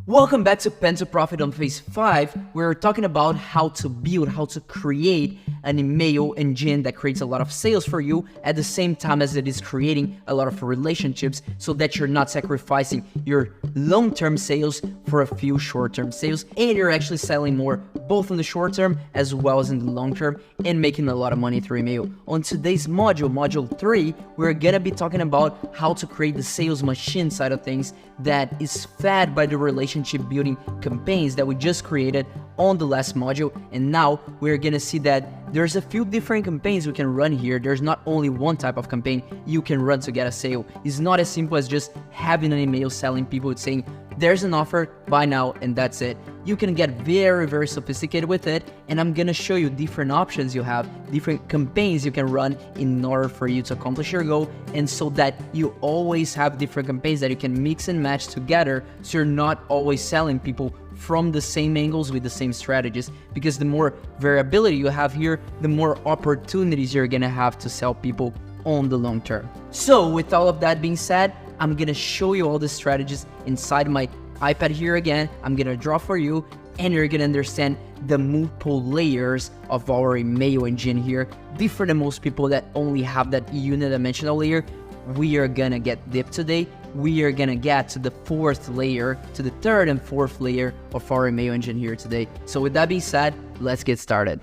Welcome back to Pen to Profit on Phase 5. We're talking about how to build, how to create an email engine that creates a lot of sales for you at the same time as it is creating a lot of relationships so that you're not sacrificing your long-term sales for a few short-term sales and you're actually selling more both in the short term as well as in the long term and making a lot of money through email. On today's module, Module 3, we're gonna be talking about how to create the sales machine side of things that is fed by the relationship building campaigns that we just created on the last module. And now we're gonna see that there's a few different campaigns we can run here. There's not only one type of campaign you can run to get a sale. It's not as simple as just having an email selling people saying, there's an offer, buy now, and that's it. You can get very sophisticated with it, and I'm gonna show you different options you have, different campaigns you can run in order for you to accomplish your goal, and so that you always have different campaigns that you can mix and match together, so you're not always selling people from the same angles with the same strategies, because the more variability you have here, the more opportunities you're gonna have to sell people on the long term. So with all of that being said, I'm gonna show you all the strategies inside my iPad here again. I'm gonna draw for you and you're gonna understand the multiple layers of our email engine here. Different than most people that only have that unidimensional layer. We are gonna get deep today. We are gonna get to the fourth layer, to the third and fourth layer of our email engine here today. So with that being said, let's get started.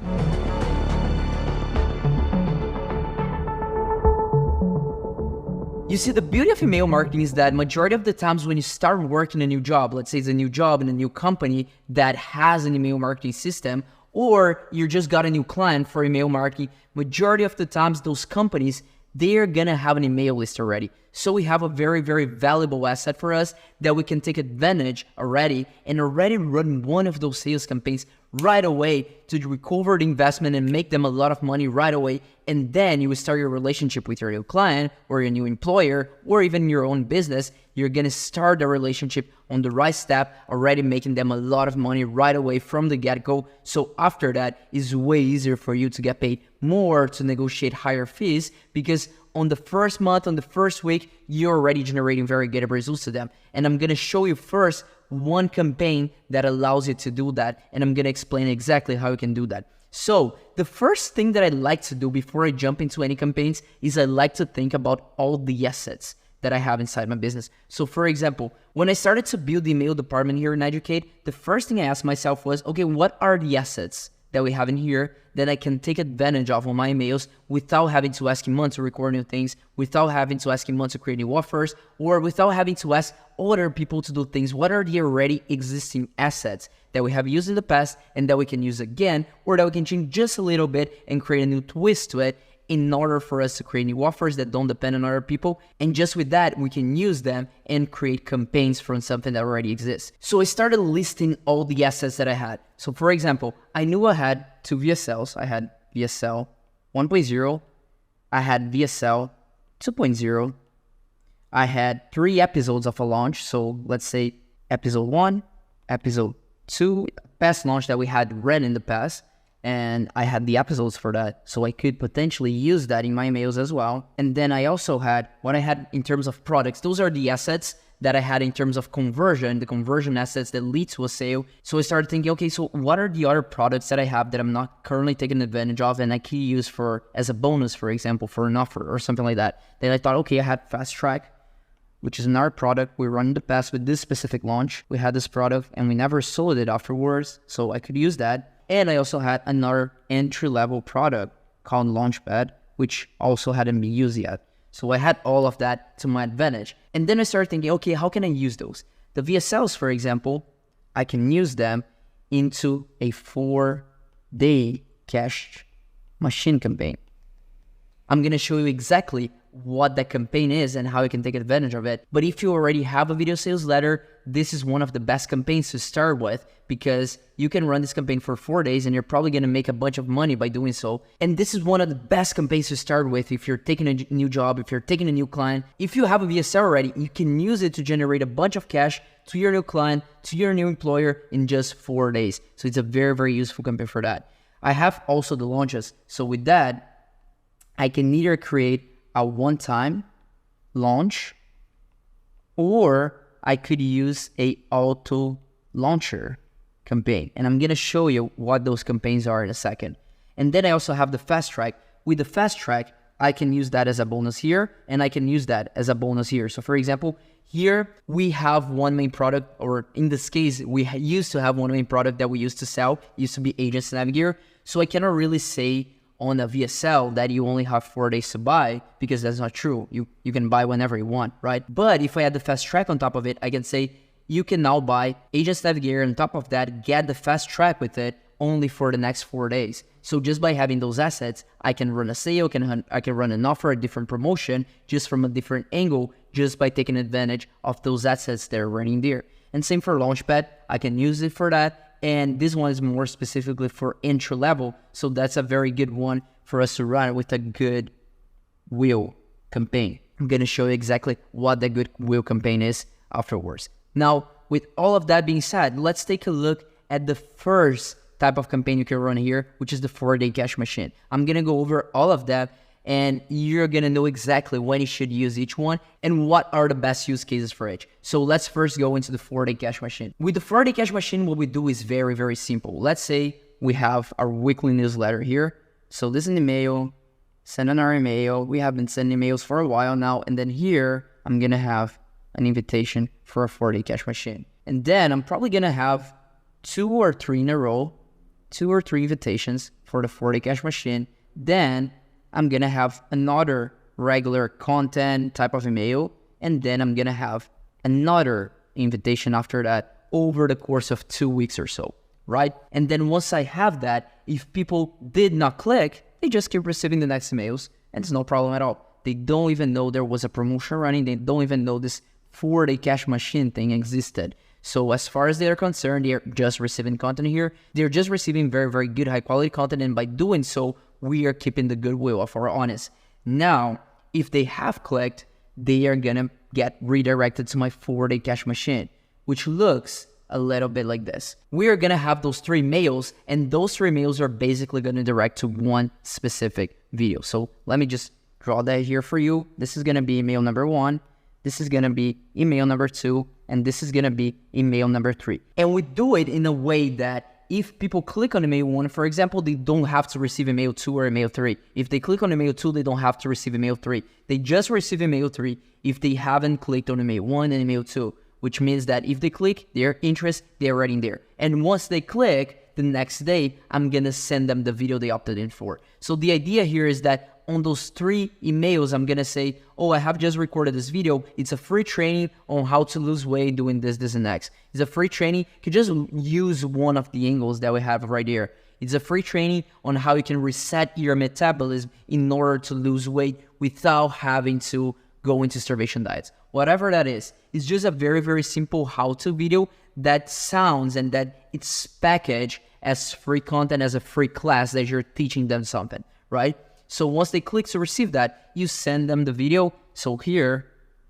You see, the beauty of email marketing is that majority of the times when you start working a new job, let's say it's a new job in a new company that has an email marketing system, or you just got a new client for email marketing, majority of the times those companies, they're gonna have an email list already. So we have a very valuable asset for us that we can take advantage already and already run one of those sales campaigns right away to recover the investment and make them a lot of money right away. And then you will start your relationship with your new client or your new employer or even your own business. You're gonna start the relationship on the right step, already making them a lot of money right away from the get-go. So after that, it's way easier for you to get paid more, to negotiate higher fees, because on the first month, on the first week, you're already generating very good results to them. And I'm gonna show you first one campaign that allows you to do that, and I'm gonna explain exactly how you can do that. So the first thing that I like to do before I jump into any campaigns is I like to think about all the assets that I have inside my business. So for example, when I started to build the email department here in Educate, the first thing I asked myself was, okay, what are the assets that we have in here that I can take advantage of on my emails without having to ask Iman to record new things, without having to ask Iman to create new offers, or without having to ask other people to do things. What are the already existing assets that we have used in the past and that we can use again, or that we can change just a little bit and create a new twist to it in order for us to create new offers that don't depend on other people. And just with that, we can use them and create campaigns from something that already exists. So I started listing all the assets that I had. So for example, I knew I had 2 VSLs. I had VSL 1.0. I had VSL 2.0. I had 3 episodes of a launch. So let's say episode 1, episode 2, past launch that we had read in the past. And I had the episodes for that, so I could potentially use that in my emails as well. And then I also had what I had in terms of products. Those are the assets that I had in terms of conversion, the conversion assets that lead to a sale. So I started thinking, okay, so what are the other products that I have that I'm not currently taking advantage of and I could use for as a bonus, for example, for an offer or something like that. Then I thought, okay, I had Fast Track, which is another product we run in the past with this specific launch. We had this product and we never sold it afterwards, so I could use that. And I also had another entry-level product called Launchpad, which also hadn't been used yet. So I had all of that to my advantage. And then I started thinking, okay, how can I use those? The VSLs, for example, I can use them into a 4-day cash machine campaign. I'm gonna show you exactly what that campaign is and how you can take advantage of it. But if you already have a video sales letter, this is one of the best campaigns to start with, because you can run this campaign for 4 days and you're probably gonna make a bunch of money by doing so. And this is one of the best campaigns to start with if you're taking a new job, if you're taking a new client. If you have a VSL already, you can use it to generate a bunch of cash to your new client, to your new employer in just 4 days. So it's a very useful campaign for that. I have also the launches. So with that, I can either create a one-time launch, or I could use a auto launcher campaign. And I'm going to show you what those campaigns are in a second. And then I also have the fast track. With the fast track, I can use that as a bonus here, and I can use that as a bonus here. So for example, here we have one main product, or in this case, we used to have one main product that we used to sell, used to be Agents Navigator. So I cannot really say on a VSL that you only have 4 days to buy, because that's not true. You can buy whenever you want, right? But if I add the fast track on top of it, I can say you can now buy Agents Navigator, and on top of that, get the fast track with it only for the next 4 days. So just by having those assets, I can run a sale, I can run an offer, a different promotion, just from a different angle, just by taking advantage of those assets that are running there. And same for Launchpad, I can use it for that. And this one is more specifically for entry level. So that's a very good one for us to run with a good wheel campaign. I'm going to show you exactly what the good wheel campaign is afterwards. Now, with all of that being said, let's take a look at the first type of campaign you can run here, which is the 4-day cash machine. I'm going to go over all of that, and you're going to know exactly when you should use each one and what are the best use cases for each. So let's first go into the 4-day cash machine. With the 4-day cash machine, what we do is very, very simple. Let's say we have our weekly newsletter here. So this is an email, send an email. We have been sending emails for a while now. And then here, I'm going to have an invitation for a 4-day cash machine. And then I'm probably going to have 2 or 3 in a row, 2 or 3 invitations for the 4-day cash machine. Then I'm going to have another regular content type of email. And then I'm going to have another invitation after that over the course of 2 weeks or so, right? And then once I have that, if people did not click, they just keep receiving the next emails, and it's no problem at all. They don't even know there was a promotion running. They don't even know this 4-day cash machine thing existed. So as far as they're concerned, they're just receiving content here. They're just receiving very, very good, high quality content. And by doing so, we are keeping the goodwill of our audience. Now, if they have clicked, they are going to get redirected to my 4-day cash machine, which looks a little bit like this. We are going to have those 3 mails, and those 3 mails are basically going to direct to one specific video. So let me just draw that here for you. This is going to be email number 1. This is going to be email number 2, and this is going to be email number 3. And we do it in a way that if people click on email 1, for example, they don't have to receive email 2 or email 3. If they click on email 2, they don't have to receive email 3. They just receive email 3 if they haven't clicked on email 1 and email 2, which means that if they click, their interest, they're already there. And once they click, the next day, I'm going to send them the video they opted in for. So the idea here is that on those 3 emails, I'm going to say, oh, I have just recorded this video. It's a free training on how to lose weight doing this, this, and X. It's a free training. You can just use one of the angles that we have right here. It's a free training on how you can reset your metabolism in order to lose weight without having to go into starvation diets. Whatever that is, it's just a very, very simple how-to video that sounds and that it's packaged as free content, as a free class that you're teaching them something, right? So once they click to receive that, you send them the video. So here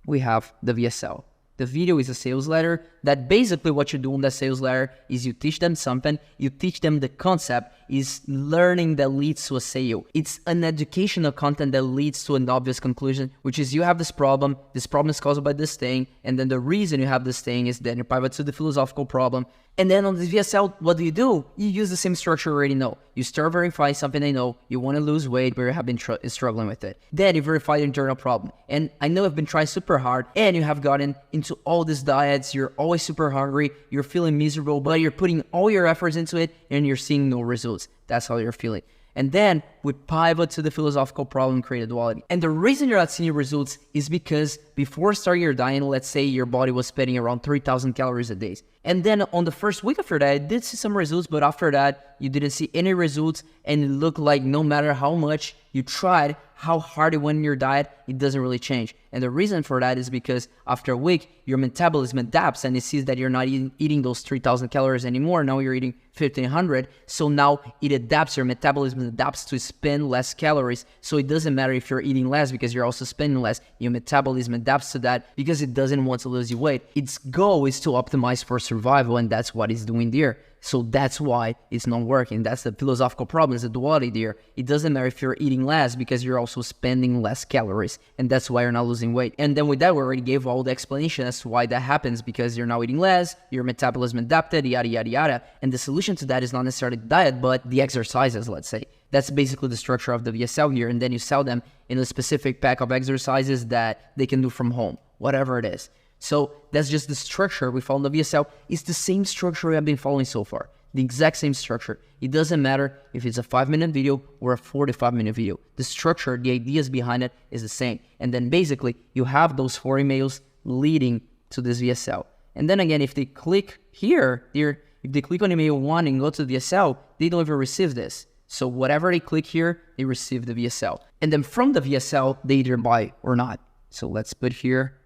we have the VSL. The video is a sales letter that basically what you do in the sales letter is you teach them something, you teach them the concept is learning that leads to a sale. It's an educational content that leads to an obvious conclusion, which is you have this problem is caused by this thing, and then the reason you have this thing is then you pivot to the philosophical problem. And then on the VSL, what do? You use the same structure you already know. You start verifying something they know, you want to lose weight, but you have been struggling with it. Then you verify the internal problem. And I know I've been trying super hard, and you have gotten into all these diets, you're always super hungry, you're feeling miserable, but you're putting all your efforts into it, and you're seeing no results. That's how you're feeling. And then we pivot to the philosophical problem, create a duality. And the reason you're not seeing results is because before starting your diet, let's say your body was spending around 3,000 calories a day. And then on the first week after that, you did see some results, but after that, you didn't see any results. And it looked like no matter how much you tried, how hard you went in your diet, it doesn't really change. And the reason for that is because after a week, your metabolism adapts and it sees that you're not eating those 3,000 calories anymore. Now you're eating 1,500. So now it adapts, your metabolism adapts to spend less calories. So it doesn't matter if you're eating less because you're also spending less. Your metabolism adapts to that because it doesn't want to lose you weight. Its goal is to optimize for survival, and that's what it's doing there. So that's why it's not working. That's the philosophical problem, is the duality there. It doesn't matter if you're eating less because you're also spending less calories. And that's why you're not losing weight. And then with that, we already gave all the explanation as to why that happens, because you're now eating less, your metabolism adapted, yada, yada, yada. And the solution to that is not necessarily diet, but the exercises, let's say. That's basically the structure of the VSL here. And then you sell them in a specific pack of exercises that they can do from home, whatever it is. So that's just the structure we follow in the VSL. It's the same structure we have been following so far. The exact same structure. It doesn't matter if it's a 5-minute video or a 45-minute video. The structure, the ideas behind it is the same. And then basically you have those 4 emails leading to this VSL. And then again, if they click here, if they click on email 1 and go to the VSL, they don't even receive this. So whatever they click here, they receive the VSL. And then from the VSL, they either buy or not. So let's put here,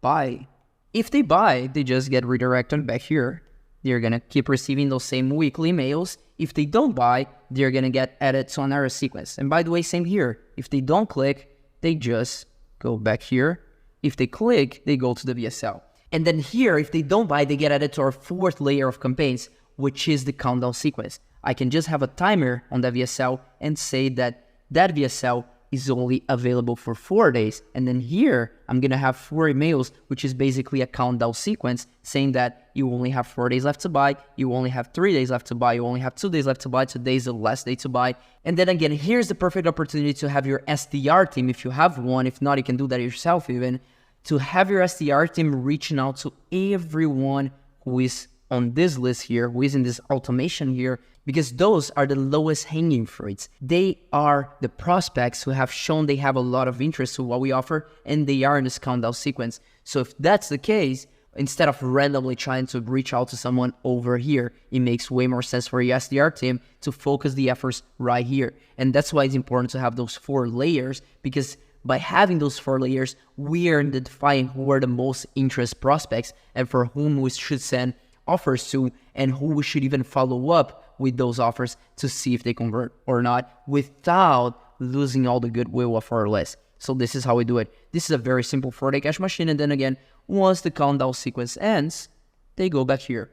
buy. If they buy, they just get redirected back here. They're going to keep receiving those same weekly emails. If they don't buy, they're going to get added to another sequence. And by the way, same here. If they don't click, they just go back here. If they click, they go to the VSL. And then here, if they don't buy, they get added to our 4th layer of campaigns, which is the countdown sequence. I can just have a timer on the VSL and say that that VSL is only available for 4 days. And then here, I'm going to have 4 emails, which is basically a countdown sequence saying that you only have 4 days left to buy, you only have 3 days left to buy, you only have 2 days left to buy, today is the last day to buy. And then again, here's the perfect opportunity to have your SDR team, if you have one. If not, you can do that yourself even, to have your SDR team reaching out to everyone who is on this list here, who is in this automation here, because those are the lowest hanging fruits. They are the prospects who have shown they have a lot of interest to what we offer, and they are in this countdown sequence. So if that's the case, instead of randomly trying to reach out to someone over here, it makes way more sense for your SDR team to focus the efforts right here. And that's why it's important to have those 4 layers, because by having those 4 layers, we are identifying who are the most interest prospects and for whom we should send offers to, and who we should even follow up with those offers to see if they convert or not without losing all the goodwill of our list. So this is how we do it. This is a very simple 4-day cash machine. And then again, once the countdown sequence ends, they go back here.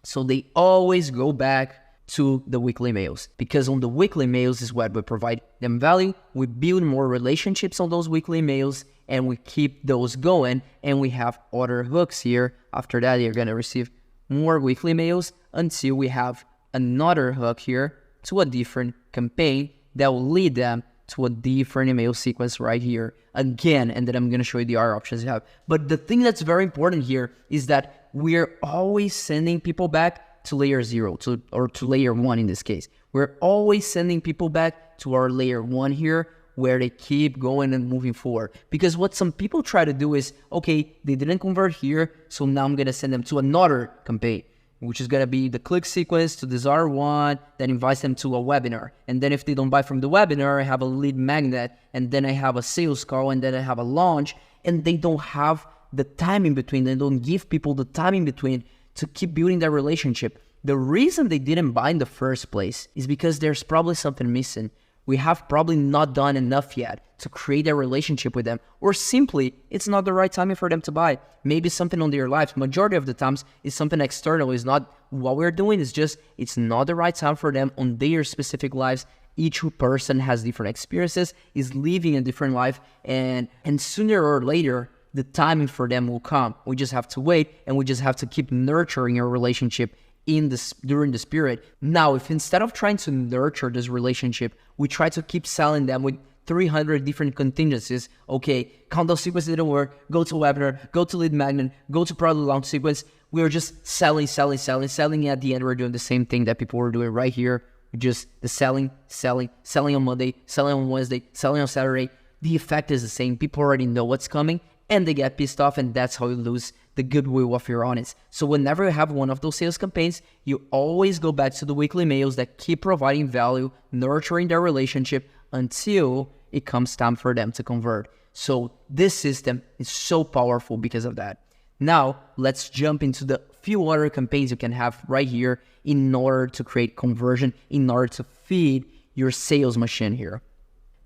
So they always go back to the weekly mails, because on the weekly mails is what we provide them value. We build more relationships on those weekly mails, and we keep those going, and we have other hooks here. After that, you're going to receive more weekly mails until we have another hook here to a different campaign that will lead them to a different email sequence right here again. And then I'm going to show you the other options you have. But the thing that's very important here is that we're always sending people back to layer 0, to layer 1 in this case. We're always sending people back to our layer 1 here, where they keep going and moving forward. Because what some people try to do is, okay, they didn't convert here, so now I'm going to send them to another campaign, which is going to be the click sequence to this R1 that invites them to a webinar. And then if they don't buy from the webinar, I have a lead magnet, and then I have a sales call, and then I have a launch, and they don't have the time in between. They don't give people the time in between to keep building that relationship. The reason they didn't buy in the first place is because there's probably something missing. We have probably not done enough yet to create a relationship with them, or simply it's not the right timing for them to buy. Maybe something on their lives, majority of the times, is something external. Is not what we're doing, is just it's not the right time for them on their specific lives. Each person has different experiences, is living a different life, and sooner or later the timing for them will come. We just have to wait, and we just have to keep nurturing our relationship during the period. Now, if instead of trying to nurture this relationship, we try to keep selling them with 300 different contingencies, okay, countdown sequence didn't work, go to webinar, go to lead magnet, go to product launch sequence, we're just selling, and at the end we're doing the same thing that people were doing right here, just the selling on Monday, selling on Wednesday, selling on Saturday. The effect is the same. People already know what's coming, and they get pissed off, and that's how you lose the goodwill of your audience. So whenever you have one of those sales campaigns, you always go back to the weekly mails that keep providing value, nurturing their relationship until it comes time for them to convert. So this system is so powerful because of that. Now, let's jump into the few other campaigns you can have right here in order to create conversion, in order to feed your sales machine here.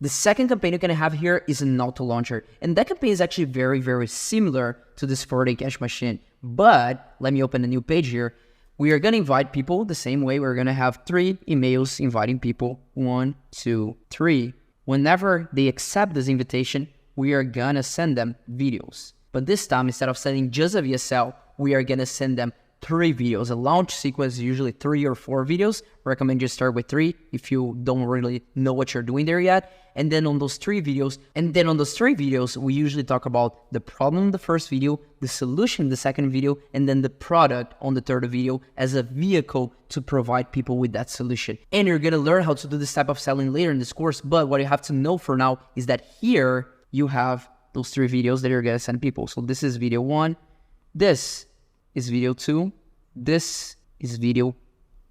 The second campaign you're going to have here is an auto launcher. And that campaign is actually very, very similar to this 4-day cash machine. But let me open a new page here. We are going to invite people the same way. We're going to have 3 emails inviting people. 1, 2, 3. Whenever they accept this invitation, we are going to send them videos. But this time, instead of sending just a VSL, we are going to send them 3 videos. A launch sequence is usually 3 or 4 videos. I recommend you start with 3 if you don't really know what you're doing there yet. And then on those 3 videos, we usually talk about the problem in the first video, the solution in the second video, and then the product on the third video as a vehicle to provide people with that solution. And you're going to learn how to do this type of selling later in this course. But what you have to know for now is that here you have those 3 videos that you're going to send people. So this is video 1. This is video 2. This is video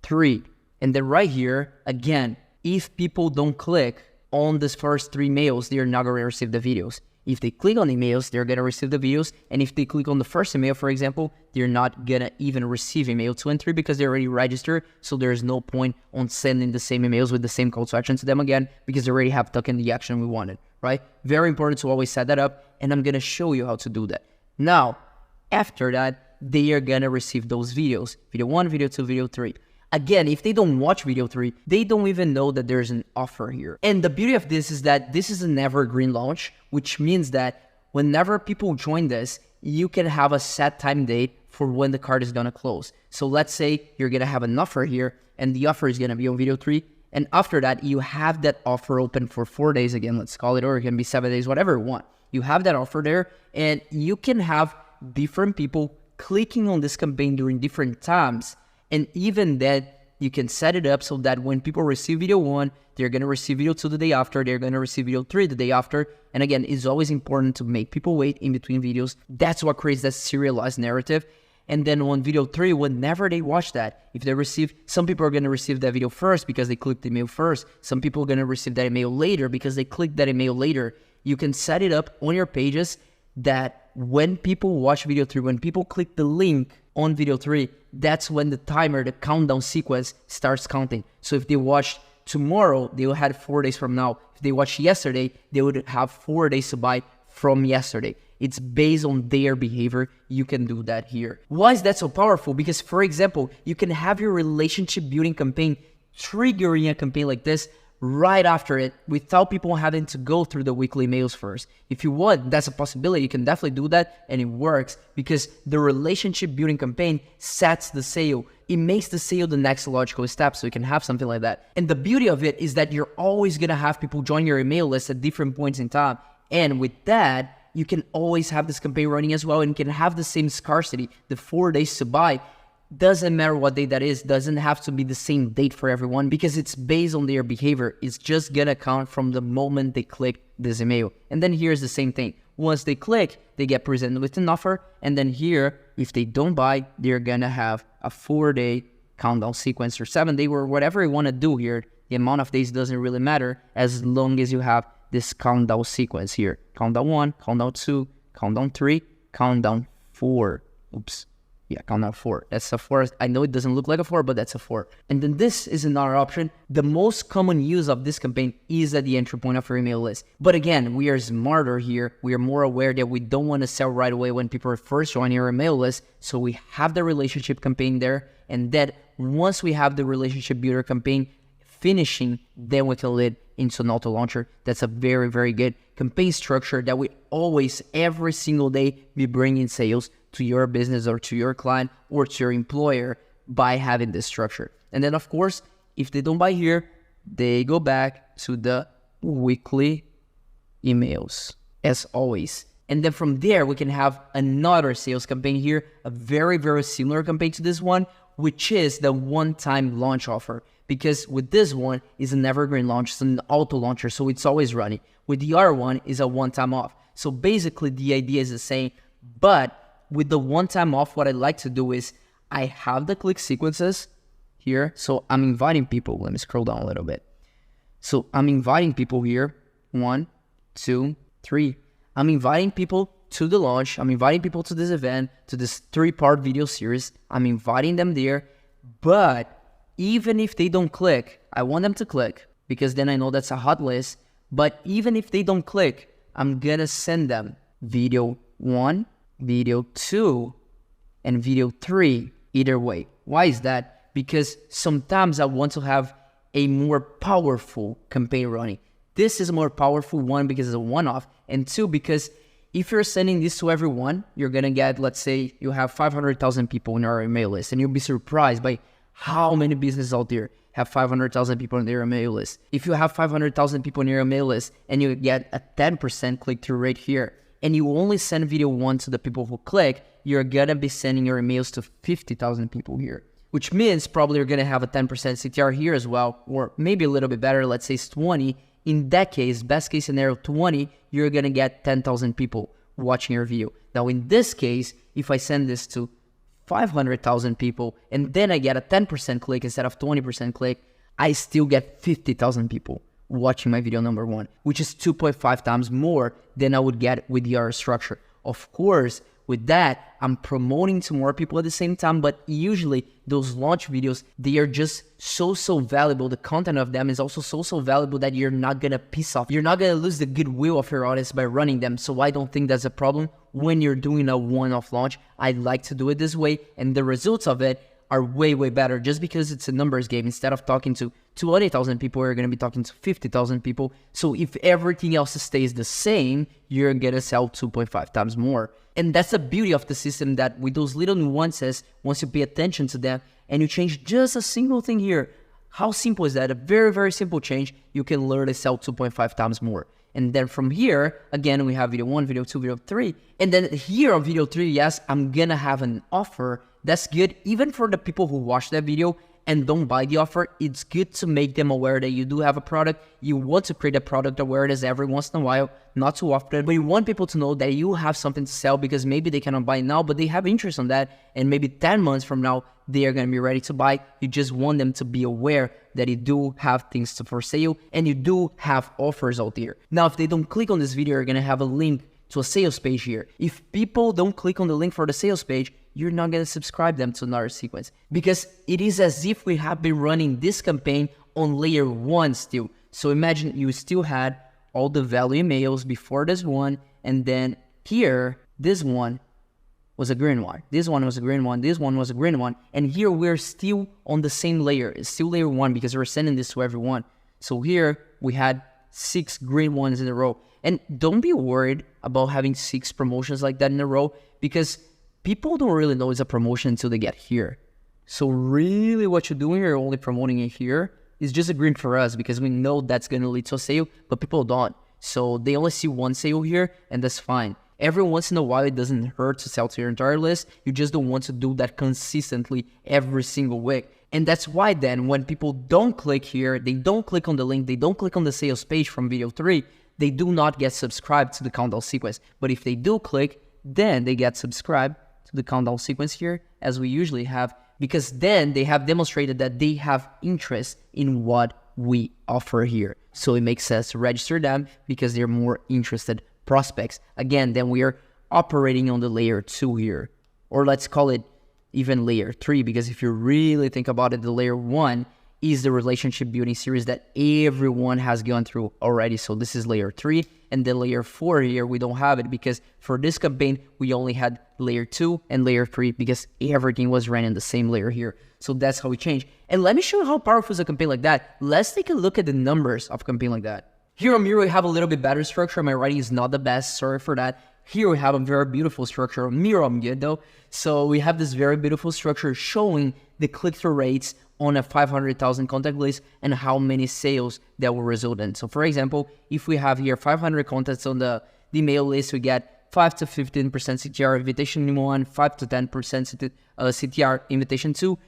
3. And then right here, again, if people don't click on this first 3 mails, they're not going to receive the videos. If they click on emails, they're going to receive the videos. And if they click on the first email, for example, they're not going to even receive email 2 and 3 because they're already registered. So there's no point on sending the same emails with the same call to action to them again because they already have taken the action we wanted, right? Very important to always set that up. And I'm going to show you how to do that. Now, after that, they are going to receive those videos. Video 1, video 2, video 3. Again, if they don't watch video 3, they don't even know that there's an offer here. And the beauty of this is that this is an evergreen launch, which means that whenever people join this, you can have a set time date for when the card is going to close. So let's say you're going to have an offer here and the offer is going to be on video 3. And after that, you have that offer open for 4 days again, let's call it, or it can be 7 days, whatever you want. You have that offer there and you can have different people clicking on this campaign during different times. And even that, you can set it up so that when people receive video 1, they're going to receive video 2 the day after, they're going to receive video 3 the day after. And again, it's always important to make people wait in between videos. That's what creates that serialized narrative. And then on video 3, whenever they watch that, if they receive, some people are going to receive that video first because they clicked the email first. Some people are going to receive that email later because they clicked that email later. You can set it up on your pages that when people watch video 3, when people click the link on video 3, that's when the timer, the countdown sequence starts counting. So if they watched tomorrow, they will have 4 days from now. If they watched yesterday, they would have 4 days to buy from yesterday. It's based on their behavior. You can do that here. Why is that so powerful? Because, for example, you can have your relationship building campaign triggering a campaign like this right after it without people having to go through the weekly mails first. If you want, that's a possibility. You can definitely do that and it works because the relationship building campaign sets the sale. It makes the sale the next logical step, so you can have something like that. And the beauty of it is that you're always going to have people join your email list at different points in time. And with that, you can always have this campaign running as well and can have the same scarcity, the 4 days to buy. Doesn't matter what date that is, doesn't have to be the same date for everyone because it's based on their behavior. It's just gonna count from the moment they click this email. And then here's the same thing. Once they click, they get presented with an offer. And then here, if they don't buy, they're gonna have a 4-day countdown sequence or 7-day or whatever you wanna do here. The amount of days doesn't really matter as long as you have this countdown sequence here. Countdown 1, countdown 2, countdown 3, countdown 4. Oops. Yeah, countdown 4. That's a 4. I know it doesn't look like a 4, but that's a 4. And then this is another option. The most common use of this campaign is at the entry point of your email list. But again, we are smarter here. We are more aware that we don't want to sell right away when people are first joining your email list. So we have the relationship campaign there. And that once we have the relationship builder campaign finishing, then we can lead into an auto launcher. That's a very, very good campaign structure that we always, every single day, be bringing sales to your business or to your client or to your employer by having this structure. And then of course, if they don't buy here, they go back to the weekly emails as always. And then from there, we can have another sales campaign here, a very, very similar campaign to this one, which is the one-time launch offer. Because with this one is an evergreen launch, it's an auto launcher, so it's always running. With the other one is a one-time off. So basically the idea is the same, but with the one-time off, what I like to do is I have the click sequences here. So I'm inviting people. Let me scroll down a little bit. So I'm inviting people here. 1, 2, 3. I'm inviting people to the launch. I'm inviting people to this event, to this 3-part video series. I'm inviting them there. But even if they don't click, I want them to click because then I know that's a hot list. But even if they don't click, I'm going to send them video 1, video 2, and video 3 either way. Why is that? Because sometimes I want to have a more powerful campaign running. This is a more powerful one because it's a one-off, and two, because if you're sending this to everyone, you're gonna get, let's say you have 500,000 people in your email list, and you'll be surprised by how many businesses out there have 500,000 people in their email list. If you have 500,000 people in your email list and you get a 10% click-through rate here, and you only send video 1 to the people who click, you're gonna be sending your emails to 50,000 people here, which means probably you're gonna have a 10% CTR here as well, or maybe a little bit better, let's say it's 20. In that case, best case scenario 20, you're gonna get 10,000 people watching your video. Now in this case, if I send this to 500,000 people and then I get a 10% click instead of 20% click, I still get 50,000 people watching my video number 1, which is 2.5 times more than I would get with the other structure. Of course, with that, I'm promoting to more people at the same time, but usually those launch videos, they are just so valuable. The content of them is also so valuable that you're not gonna piss off. You're not gonna lose the goodwill of your audience by running them. So I don't think that's a problem when you're doing a one-off launch. I like to do it this way, and the results of it are way better just because it's a numbers game. Instead of talking to 20,000 people, you're going to be talking to 50,000 people. So if everything else stays the same, you're going to sell 2.5 times more. And that's the beauty of the system, that with those little nuances, once you pay attention to them and you change just a single thing here, how simple is that? A very simple change, you can literally sell 2.5 times more. And then from here, again, we have video 1, video 2, video 3. And then here on video 3, yes, I'm going to have an offer. That's good. Even for the people who watch that video and don't buy the offer, it's good to make them aware that you do have a product. You want to create a product awareness every once in a while, not too often, but you want people to know that you have something to sell, because maybe they cannot buy now, but they have interest on that. And maybe 10 months from now, they are going to be ready to buy. You just want them to be aware that you do have things for sale and you do have offers out there. Now, if they don't click on this video, you're going to have a link to a sales page here. If people don't click on the link for the sales page, you're not going to subscribe them to another sequence, because it is as if we have been running this campaign on layer 1 still. So imagine you still had all the value emails before this one, and then here, this one was a green one. This one was a green one. This one was a green one. And here we're still on the same layer. It's still layer 1 because we're sending this to everyone. So here we had 6 green ones in a row. And don't be worried about having 6 promotions like that in a row, because people don't really know it's a promotion until they get here. So really what you're doing, you're only promoting it here, is just a green for us because we know that's going to lead to a sale, but people don't. So they only see one sale here, and that's fine. Every once in a while, it doesn't hurt to sell to your entire list. You just don't want to do that consistently every single week. And that's why then when people don't click here, they don't click on the link, they don't click on the sales page from video 3, they do not get subscribed to the countdown sequence. But if they do click, then they get subscribed to the countdown sequence here, as we usually have, because then they have demonstrated that they have interest in what we offer here. So it makes sense to register them because they're more interested prospects. Again, then we are operating on the layer 2 here, or let's call it even layer 3, because if you really think about it, the layer 1 is the relationship building series that everyone has gone through already. So this is layer 3, and then layer 4 here, we don't have it because for this campaign, we only had layer 2 and layer 3 because everything was ran in the same layer here. So that's how we change. And let me show you how powerful is a campaign like that. Let's take a look at the numbers of a campaign like that. Here on Miro, we have a little bit better structure. My writing is not the best, sorry for that. Here we have a very beautiful structure. On Miro, I'm good though. So we have this very beautiful structure showing the click-through rates on a 500,000 contact list and how many sales that will result in. So for example, if we have here 500 contacts on the email list, we get 5 to 15% CTR invitation 1, 5 to 10% CTR invitation 2,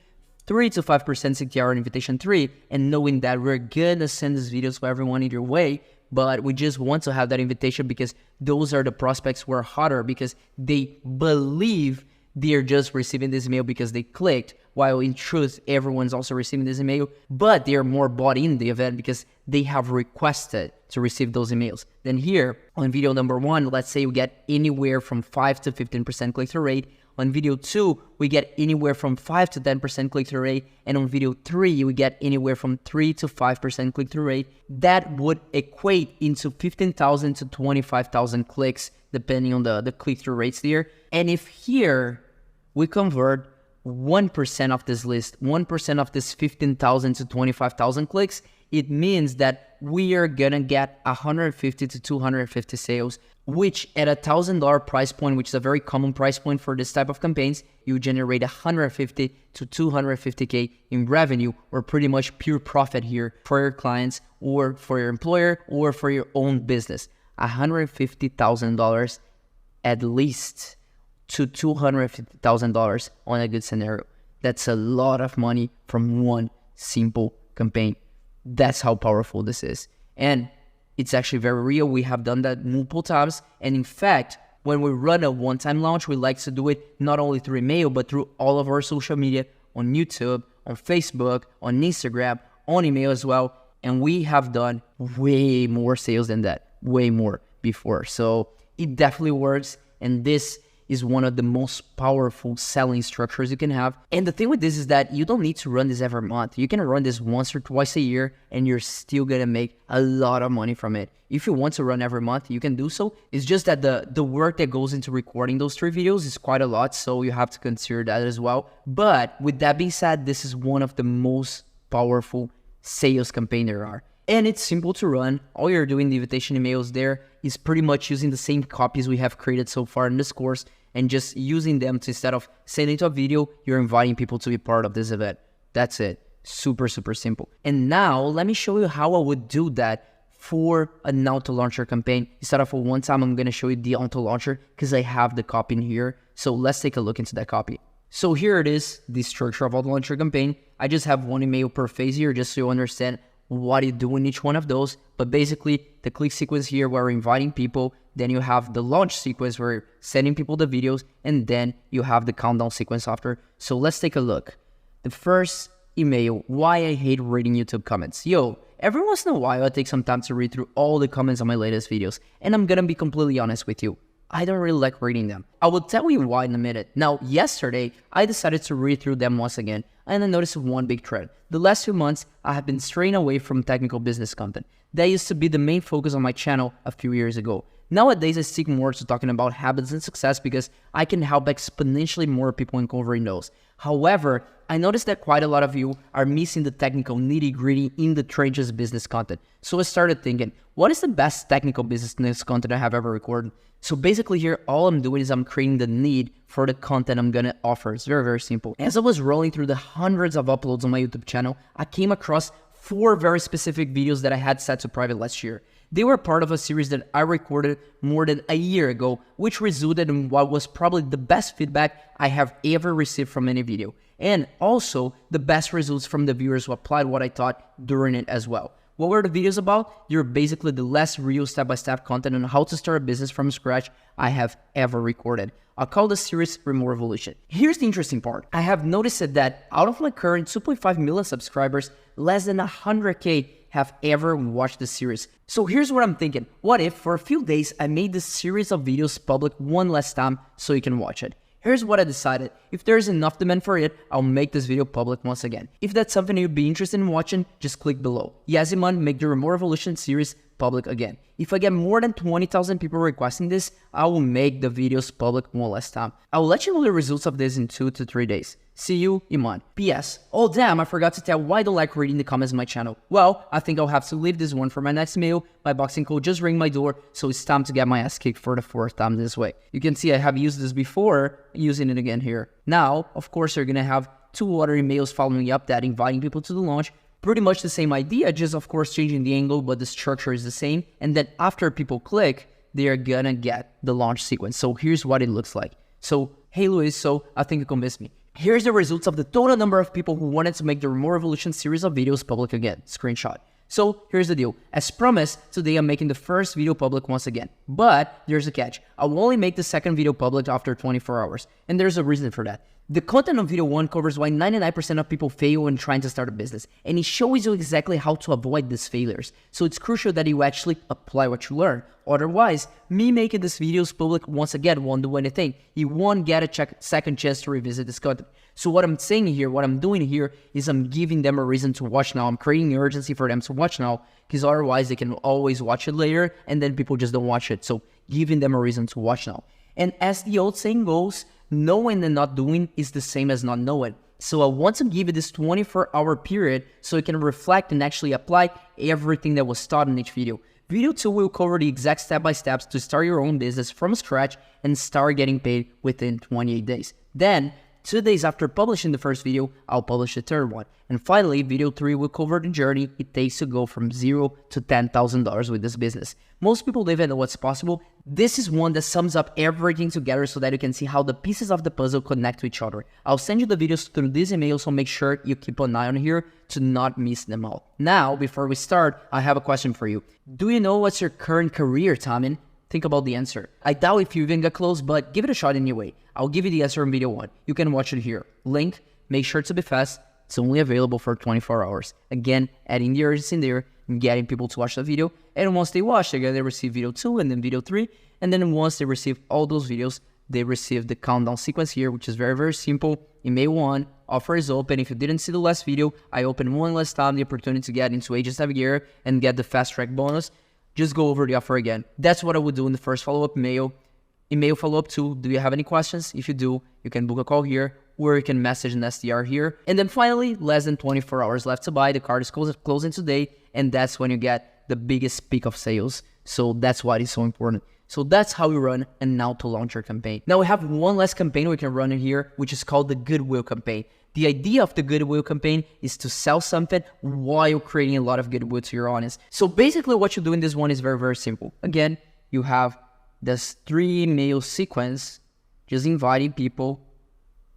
3 to 5% CTR invitation 3, and knowing that we're gonna send these videos to everyone either way, but we just want to have that invitation because those are the prospects who are hotter because they believe they're just receiving this email because they clicked, while in truth, everyone's also receiving this email, but they're more bought in the event because they have requested to receive those emails. Then here on video number 1, let's say we get anywhere from 5 to 15% click-through rate. On video 2, we get anywhere from 5 to 10% click-through rate. And on video 3, we get anywhere from 3 to 5% click-through rate. That would equate into 15,000 to 25,000 clicks, depending on the click-through rates there. And if here we convert 1% of this list, 1% of this 15,000 to 25,000 clicks, it means that we are gonna get 150 to 250 sales, which at $1,000 price point, which is a very common price point for this type of campaigns, you generate 150 to 250K in revenue, or pretty much pure profit here for your clients or for your employer or for your own business. $150,000 at least to $250,000 on a good scenario. That's a lot of money from one simple campaign. That's how powerful this is. And it's actually very real. We have done that multiple times. And in fact, when we run a one-time launch, we like to do it not only through email, but through all of our social media, on YouTube, on Facebook, on Instagram, on email as well. And we have done way more sales than that, way more before. So it definitely works. And this is one of the most powerful selling structures you can have. And the thing with this is that you don't need to run this every month. You can run this once or twice a year and you're still gonna make a lot of money from it. If you want to run every month, you can do so. It's just that the work that goes into recording those 3 videos is quite a lot, so you have to consider that as well. But with that being said, this is one of the most powerful sales campaign there are. And it's simple to run. All you're doing, the invitation emails there, is pretty much using the same copies we have created so far in this course, and just using them to, instead of sending to a video, you're inviting people to be part of this event. That's it. Super, super simple. And now let me show you how I would do that for an auto launcher campaign. Instead of a one time, I'm going to show you the auto launcher because I have the copy in here. So let's take a look into that copy. So here it is, the structure of auto launcher campaign. I just have one email per phase here just so you understand what you do in each one of those. But basically the click sequence here, we're inviting people. Then you have the launch sequence where you're sending people the videos, and then you have the countdown sequence after. So let's take a look. The first email, why I hate reading YouTube comments. Yo, every once in a while I take some time to read through all the comments on my latest videos, and I'm gonna be completely honest with you. I don't really like reading them. I will tell you why in a minute. Now, yesterday, I decided to read through them once again, and I noticed one big trend. The last few months, I have been straying away from technical business content. That used to be the main focus on my channel a few years ago. Nowadays, I stick more to talking about habits and success because I can help exponentially more people uncovering those. However, I noticed that quite a lot of you are missing the technical nitty-gritty in the trenches business content. So I started thinking, what is the best technical business content I have ever recorded? So basically here, all I'm doing is I'm creating the need for the content I'm gonna offer. It's very, very simple. As I was rolling through the hundreds of uploads on my YouTube channel, I came across 4 very specific videos that I had set to private last year. They were part of a series that I recorded more than a year ago, which resulted in what was probably the best feedback I have ever received from any video. And also the best results from the viewers who applied what I taught during it as well. What were the videos about? They're basically the last real step-by-step content on how to start a business from scratch I have ever recorded. I'll call the series Remote Revolution. Here's the interesting part. I have noticed that out of my current 2.5 million subscribers, less than 100K have ever watched the series. So here's what I'm thinking. What if for a few days I made this series of videos public one last time so you can watch it? Here's what I decided. If there's enough demand for it, I'll make this video public once again. If that's something you'd be interested in watching, just click below. Yes, Iman, make the Remote Revolution series public again. If I get more than 20,000 people requesting this, I will make the videos public one last time. I will let you know the results of this in 2 to 3 days. See you, Iman. P.S. Oh damn, I forgot to tell why I don't like reading the comments on my channel. Well, I think I'll have to leave this one for my next mail. My boxing code just rang my door, so it's time to get my ass kicked for the 4th time this way. You can see I have used this before, using it again here. Now, of course, you're gonna have 2 other emails following up that inviting people to the launch. Pretty much the same idea, just of course changing the angle, but the structure is the same. And then after people click, they are gonna get the launch sequence. So here's what it looks like. So, hey Luis, so I think you convinced me. Here's the results of the total number of people who wanted to make the Remote Revolution series of videos public again. Screenshot. So here's the deal. As promised, today I'm making the first video public once again. But there's a catch. I will only make the second video public after 24 hours. And there's a reason for that. The content on video 1 covers why 99% of people fail when trying to start a business. And it shows you exactly how to avoid these failures. So it's crucial that you actually apply what you learn. Otherwise, me making these videos public once again won't do anything. You won't get a second chance to revisit this content. So what I'm saying here, what I'm doing here is I'm giving them a reason to watch now. I'm creating urgency for them to watch now, because otherwise they can always watch it later and then people just don't watch it. So giving them a reason to watch now. And as the old saying goes, knowing and not doing is the same as not knowing. So I want to give you this 24-hour period so you can reflect and actually apply everything that was taught in each video. Video 2 will cover the exact step-by-steps to start your own business from scratch and start getting paid within 28 days. Then, 2 days after publishing the first video, I'll publish the third one. And finally, video 3 will cover the journey it takes to go from $0 to $10,000 with this business. Most people don't even know what's possible. This is one that sums up everything together so that you can see how the pieces of the puzzle connect to each other. I'll send you the videos through this email, so make sure you keep an eye on here to not miss them all. Now, before we start, I have a question for you. Do you know what's your current career, Tamin? Think about the answer. I doubt if you even got close, but give it a shot anyway. I'll give you the answer in video 1. You can watch it here. Link, make sure to be fast. It's only available for 24 hours. Again, adding the urgency in there and getting people to watch the video. And once they watch, again, they receive video 2 and then video 3. And then once they receive all those videos, they receive the countdown sequence here, which is very, very simple. Email 1, offer is open. If you didn't see the last video, I opened one last time the opportunity to get into Agents Navigator and get the fast track bonus. Just go over the offer again. That's what I would do in the first follow-up email. Email follow-up 2, do you have any questions? If you do, you can book a call here, or you can message an SDR here. And then finally, less than 24 hours left to buy. The card is closing today, and that's when you get the biggest peak of sales. So that's why it's so important. So that's how we run, and now to launch your campaign. Now we have one last campaign we can run in here, which is called the Goodwill campaign. The idea of the Goodwill campaign is to sell something while creating a lot of goodwill to your audience. So basically what you do in this one is very, very simple. Again, you have this 3-email sequence, just inviting people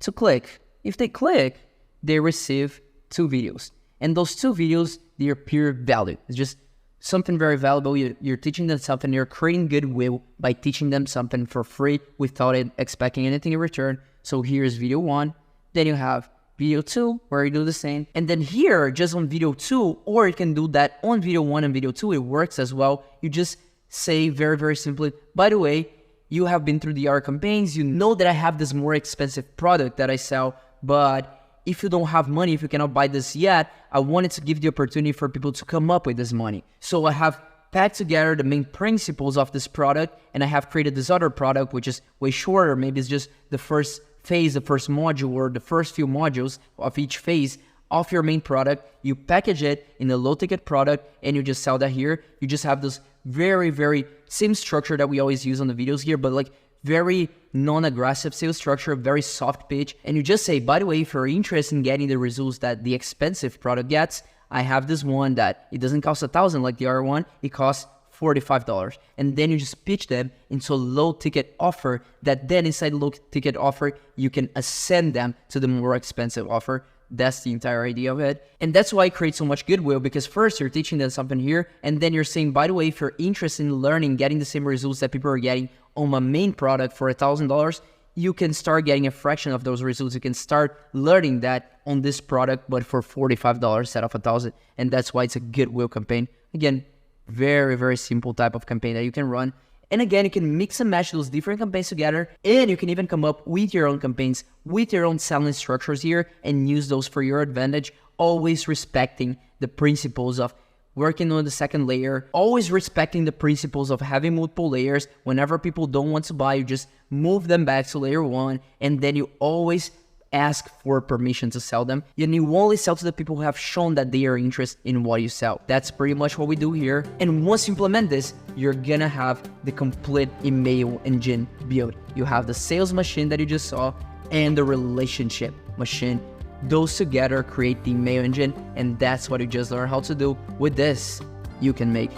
to click. If they click, they receive 2 videos. And those 2 videos, they are pure value. It's just something very valuable. You're teaching them something. You're creating goodwill by teaching them something for free without expecting anything in return. So here's video 1. Then you have video 2, where you do the same. And then here, just on video 2, or you can do that on video 1 and video 2, it works as well. You just say very, very simply, by the way, you have been through the R campaigns. You know that I have this more expensive product that I sell, but if you don't have money, if you cannot buy this yet, I wanted to give the opportunity for people to come up with this money. So I have packed together the main principles of this product, and I have created this other product, which is way shorter. Maybe it's just the first phase, the first module, or the first few modules of each phase of your main product. You package it in a low ticket product and you just sell that here. You just have this very, very same structure that we always use on the videos here, but like very non-aggressive sales structure, very soft pitch. And you just say, by the way, if you're interested in getting the results that the expensive product gets, I have this one that it doesn't cost $1,000 like the other one, it costs $45. And then you just pitch them into a low ticket offer that then inside low ticket offer, you can ascend them to the more expensive offer. That's the entire idea of it. And that's why it creates so much goodwill, because first you're teaching them something here, and then you're saying, by the way, if you're interested in learning, getting the same results that people are getting on my main product for $1,000, you can start getting a fraction of those results. You can start learning that on this product, but for $45 instead of $1,000. And that's why it's a goodwill campaign. Again, very, very simple type of campaign that you can run. And again, you can mix and match those different campaigns together, and you can even come up with your own campaigns, with your own selling structures here, and use those for your advantage, always respecting the principles of working on the second layer, always respecting the principles of having multiple layers. Whenever people don't want to buy, you just move them back to layer 1, and then you always ask for permission to sell them. And you only sell to the people who have shown that they are interested in what you sell. That's pretty much what we do here. And once you implement this, you're gonna have the complete email engine built. You have the sales machine that you just saw and the relationship machine. Those together create the email engine, and that's what you just learned how to do. With this, you can make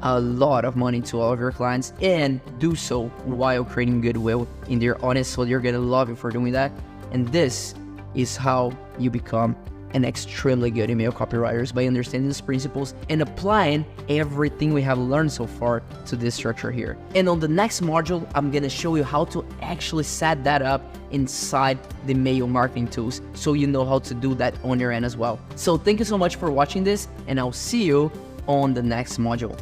a lot of money to all of your clients and do so while creating goodwill in their audience. So you're gonna love you for doing that. And this is how you become an extremely good email copywriter, by understanding these principles and applying everything we have learned so far to this structure here. And on the next module, I'm gonna show you how to actually set that up inside the email marketing tools, so you know how to do that on your end as well. So thank you so much for watching this, and I'll see you on the next module.